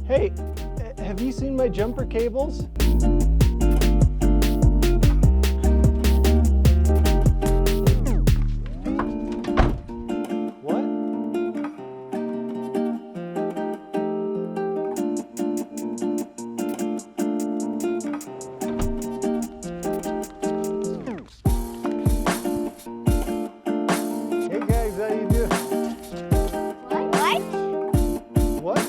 Hey, have you seen my jumper cables? What? Hey guys, how you doing? What?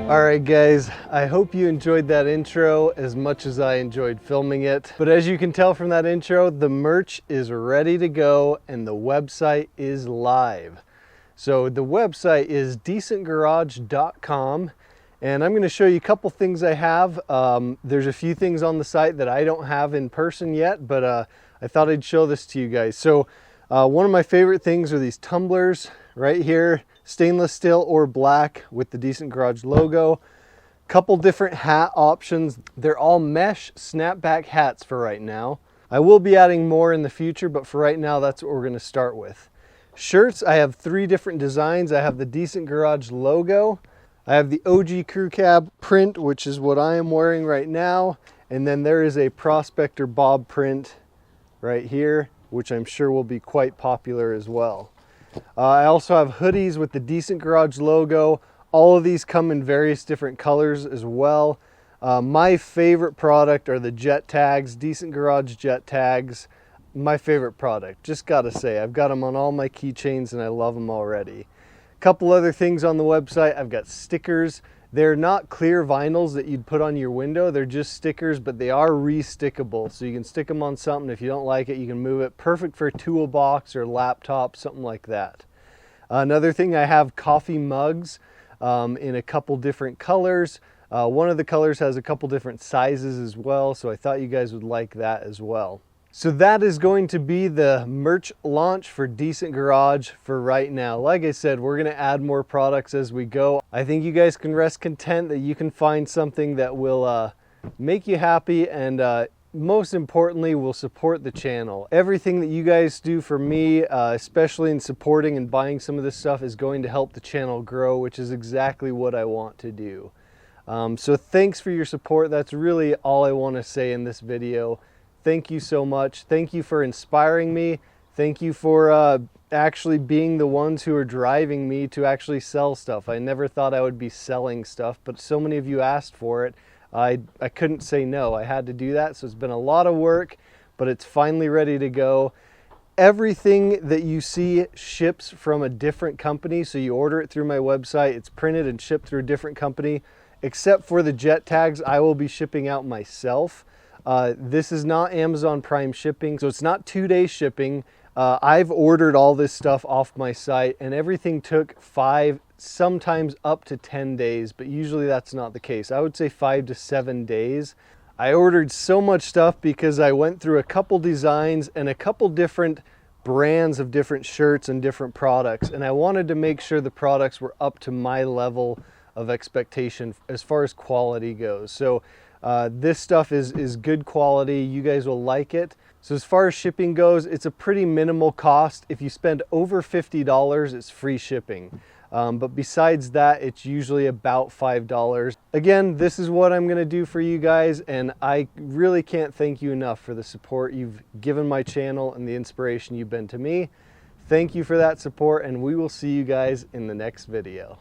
Alright guys, I hope you enjoyed that intro as much as I enjoyed filming it. But as you can tell from that intro, the merch is ready to go and the website is live. So the website is decentgarage.com, and I'm going to show you a couple things I have. There's a few things on the site that I don't have in person yet, but I thought I'd show this to you guys. So one of my favorite things are these tumblers right here. Stainless steel or black with the Decent Garage logo. Couple different hat options. They're all mesh snapback hats for right now. I will be adding more in the future, but for right now, that's what we're gonna start with. Shirts, I have 3 different designs. I have the Decent Garage logo. I have the OG Crew Cab print, which is what I am wearing right now. And then there is a Prospector Bob print right here, which I'm sure will be quite popular as well. I also have hoodies with the Decent Garage logo. All of these come in various different colors as well. My favorite product are the jet tags, Decent Garage jet tags. My favorite product, just gotta say. I've got them on all my keychains and I love them already. A couple other things on the website. I've got stickers. They're not clear vinyls that you'd put on your window. They're just stickers, but they are re-stickable. So you can stick them on something. If you don't like it, you can move it. Perfect for a toolbox or laptop, something like that. Another thing, I have coffee mugs in a couple different colors. One of the colors has a couple different sizes as well, so I thought you guys would like that as well. So that is going to be the merch launch for Decent Garage for right now. Like I said, we're going to add more products as we go. I think you guys can rest content that you can find something that will make you happy and most importantly will support the channel. Everything that you guys do for me, especially in supporting and buying some of this stuff, is going to help the channel grow, which is exactly what I want to do. So thanks for your support. That's really all I want to say in this video. Thank you so much. Thank you for inspiring me. Thank you for actually being the ones who are driving me to actually sell stuff. I never thought I would be selling stuff, but so many of you asked for it. I couldn't say no. I had to do that. So it's been a lot of work, but it's finally ready to go. Everything that you see ships from a different company. So you order it through my website. It's printed and shipped through a different company. Except for the jet tags, I will be shipping out myself. This is not Amazon Prime shipping, so it's not 2-day shipping. I've ordered all this stuff off my site and everything took 5, sometimes up to 10 days, but usually that's not the case. I would say 5 to 7 days. I ordered so much stuff because I went through a couple designs and a couple different brands of different shirts and different products, and I wanted to make sure the products were up to my level of expectation as far as quality goes. So this stuff is good quality. You guys will like it. So as far as shipping goes, it's a pretty minimal cost. If you spend over $50, it's free shipping. But besides that, it's usually about $5. Again, this is what I'm gonna do for you guys, and I really can't thank you enough for the support you've given my channel and the inspiration you've been to me. Thank you for that support, and we will see you guys in the next video.